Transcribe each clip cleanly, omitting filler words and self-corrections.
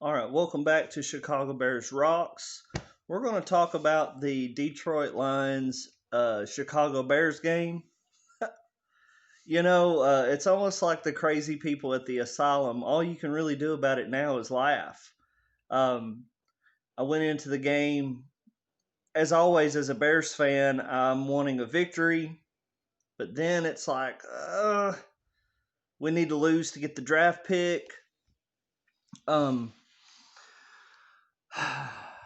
All right, welcome back to Chicago Bears Rocks. We're going to talk about the Detroit Lions Chicago Bears game. It's almost like the crazy people at the asylum. All you can really do about it now is laugh. Um, I went into the game, as always, as a Bears fan, I'm wanting a victory, but then it's like, we need to lose to get the draft pick. Um,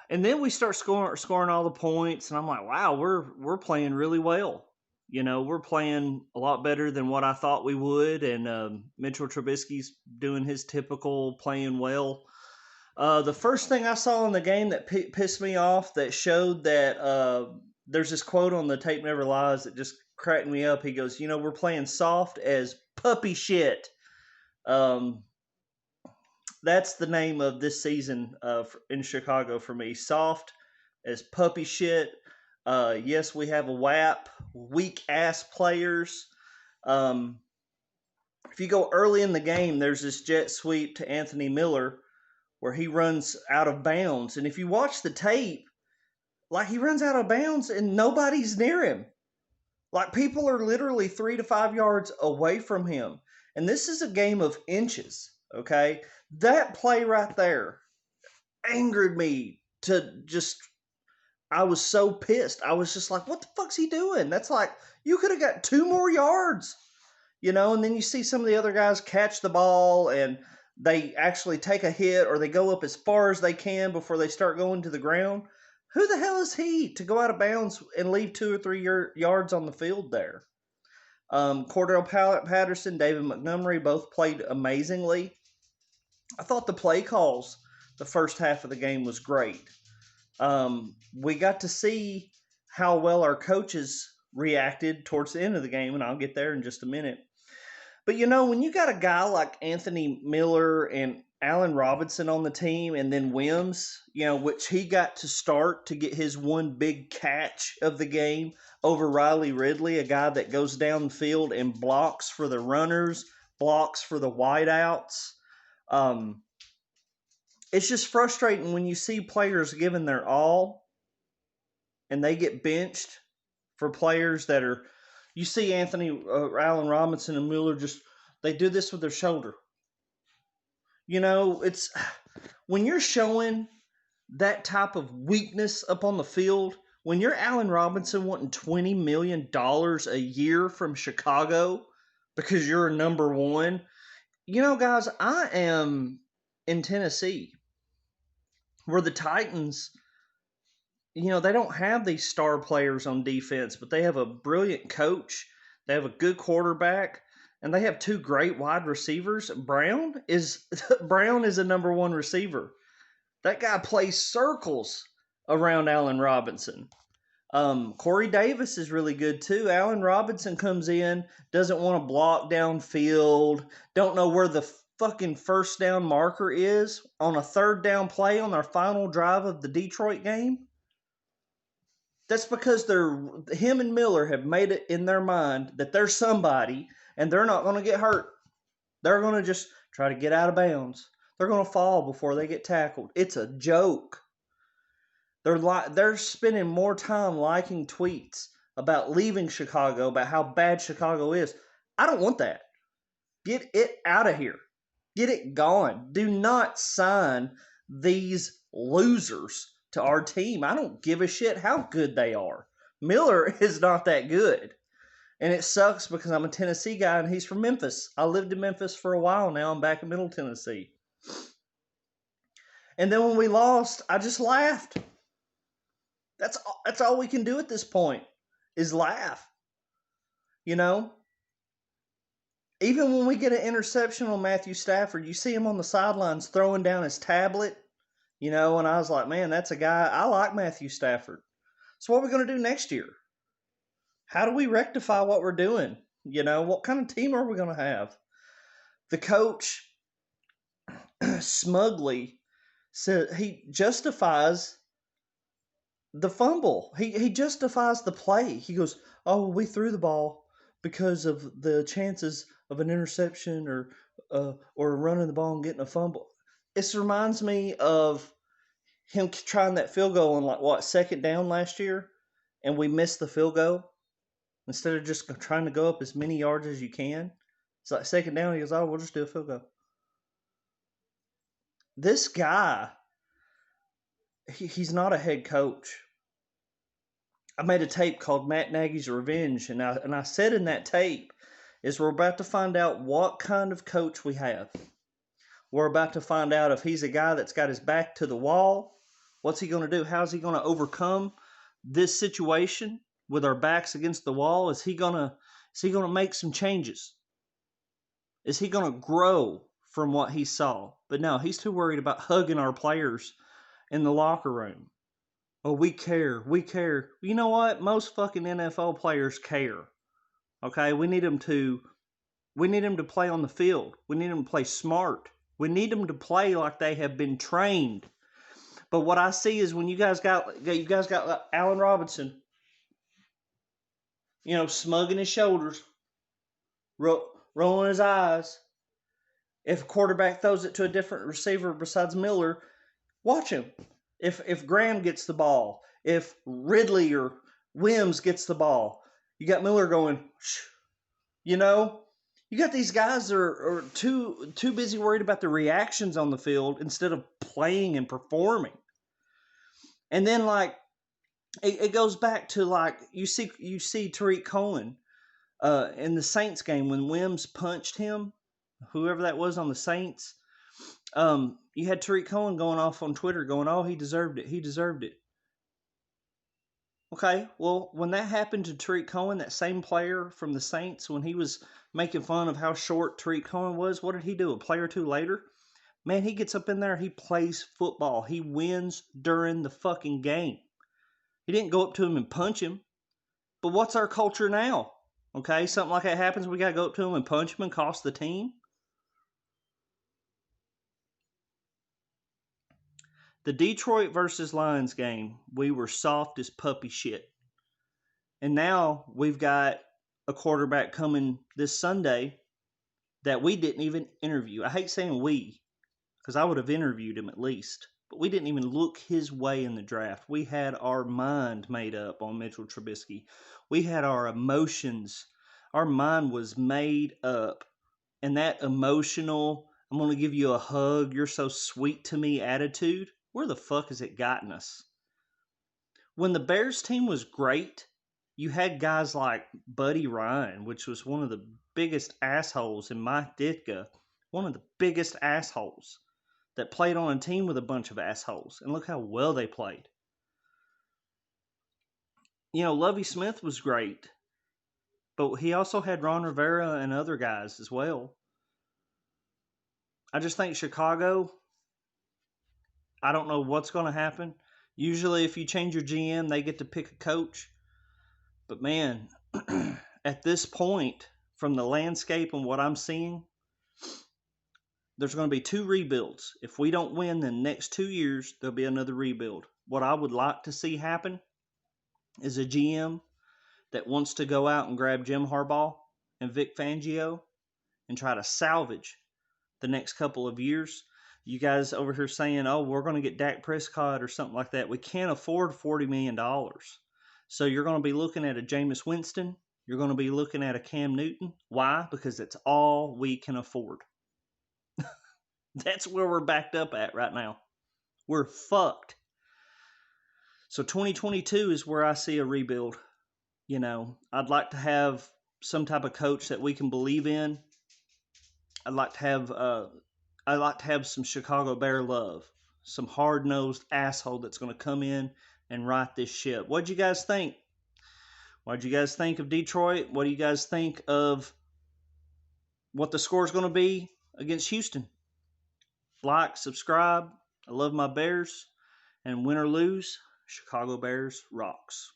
and then we start scoring all the points, and I'm like, wow, we're playing really well. We're playing a lot better than what I thought we would, and Mitchell Trubisky's doing his typical playing well. The first thing I saw in the game that pissed me off, that showed that there's this quote on the Tape Never Lies that just cracked me up. He goes, we're playing soft as puppy shit. That's the name of this season in Chicago for me. Soft as puppy shit. Yes, we have a WAP, weak ass players. If you go early in the game, there's this jet sweep to Anthony Miller where he runs out of bounds. And if you watch the tape, like, he runs out of bounds and nobody's near him. Like, people are literally 3 to 5 yards away from him. And this is a game of inches, okay? That play right there angered me to just, I was so pissed. I was just like, what the fuck's he doing? That's like, you could have got 2 more yards, and then you see some of the other guys catch the ball and they actually take a hit, or they go up as far as they can before they start going to the ground. Who the hell is he to go out of bounds and leave 2 or 3 yards on the field there? Cordell Patterson, David Montgomery both played amazingly. I thought the play calls the first half of the game was great. We got to see how well our coaches reacted towards the end of the game, and I'll get there in just a minute. But, when you got a guy like Anthony Miller and Allen Robinson on the team, and then Wims, which he got to start to get his one big catch of the game over Riley Ridley, a guy that goes down the field and blocks for the runners, blocks for the wideouts. It's just frustrating when you see players giving their all and they get benched for players that are, you see Allen Robinson and Miller, they do this with their shoulder. It's when you're showing that type of weakness up on the field, when you're Allen Robinson wanting $20 million a year from Chicago because you're a number one. Guys, I am in Tennessee, where the Titans, they don't have these star players on defense, but they have a brilliant coach. They have a good quarterback, and they have 2 great wide receivers. Brown is a number 1 receiver. That guy plays circles around Allen Robinson. Corey Davis is really good too. Allen Robinson comes in, doesn't want to block downfield, don't know where the fucking first down marker is on a 3rd down play on our final drive of the Detroit game. That's because him and Miller have made it in their mind that they're somebody, and they're not going to get hurt. They're going to just try to get out of bounds. They're going to fall before they get tackled. It's a joke. They're spending more time liking tweets about leaving Chicago, about how bad Chicago is. I don't want that. Get it out of here. Get it gone. Do not sign these losers to our team. I don't give a shit how good they are. Miller is not that good. And it sucks because I'm a Tennessee guy and he's from Memphis. I lived in Memphis for a while now. I'm back in Middle Tennessee. And then when we lost, I just laughed. That's all we can do at this point is laugh. Even when we get an interception on Matthew Stafford, you see him on the sidelines throwing down his tablet, and I was like, man, that's a guy. I like Matthew Stafford. So what are we going to do next year? How do we rectify what we're doing? What kind of team are we going to have? The coach smugly said he justifies the fumble. He justifies the play. He goes, oh, we threw the ball because of the chances of an interception or running the ball and getting a fumble. This reminds me of him trying that field goal on like what, second down last year, and we missed the field goal instead of just trying to go up as many yards as you can. It's like second down. He goes, "Oh, we'll just do a field goal." This guy, he's not a head coach. I made a tape called Matt Nagy's Revenge, and I said in that tape is we're about to find out what kind of coach we have. We're about to find out if he's a guy that's got his back to the wall. What's he going to do? How's he going to overcome this situation with our backs against the wall? Is he going to make some changes? Is he going to grow from what he saw? But no, he's too worried about hugging our players in the locker room. Oh, we care. We care. You know what? Most fucking NFL players care. Okay? We need them to play on the field. We need them to play smart. We need them to play like they have been trained. But what I see is when you guys got Allen Robinson, smugging his shoulders, rolling his eyes. If a quarterback throws it to a different receiver besides Miller, watch him. If Graham gets the ball, if Ridley or Wims gets the ball, you got Miller going, shh. You got these guys that are too busy worried about the reactions on the field instead of playing and performing. And then it goes back to you see Tariq Cohen in the Saints game when Wims punched him, whoever that was on the Saints. You had Tariq Cohen going off on Twitter going, "Oh, he deserved it. He deserved it." Okay, well, when that happened to Tariq Cohen, that same player from the Saints, when he was making fun of how short Tariq Cohen was, what did he do? A play or two later? Man, he gets up in there, he plays football. He wins during the fucking game. He didn't go up to him and punch him. But what's our culture now? Okay, something like that happens, we got to go up to him and punch him and cost the team? The Detroit versus Lions game, we were soft as puppy shit. And now we've got a quarterback coming this Sunday that we didn't even interview. I hate saying we, because I would have interviewed him at least. But we didn't even look his way in the draft. We had our mind made up on Mitchell Trubisky. We had our emotions. Our mind was made up. And that emotional, I'm going to give you a hug, you're so sweet to me attitude, where the fuck has it gotten us? When the Bears team was great, you had guys like Buddy Ryan, which was one of the biggest assholes in Mike Ditka, one of the biggest assholes that played on a team with a bunch of assholes. And look how well they played. Lovie Smith was great, but he also had Ron Rivera and other guys as well. I just think Chicago, I don't know what's going to happen. Usually if you change your GM, they get to pick a coach. But man, at this point, from the landscape and what I'm seeing, there's going to be 2 rebuilds. If we don't win the next 2 years, there'll be another rebuild. What I would like to see happen is a GM that wants to go out and grab Jim Harbaugh and Vic Fangio and try to salvage the next couple of years. You guys over here saying, "Oh, we're going to get Dak Prescott or something like that." We can't afford $40 million. So you're going to be looking at a Jameis Winston. You're going to be looking at a Cam Newton. Why? Because it's all we can afford. That's where we're backed up at right now. We're fucked. So 2022 is where I see a rebuild. I'd like to have some type of coach that we can believe in. I'd like to have some Chicago Bear love, some hard-nosed asshole that's going to come in and right this ship. What'd you guys think? What'd you guys think of Detroit? What do you guys think of what the score is going to be against Houston? Like, subscribe. I love my Bears. And win or lose, Chicago Bears rocks.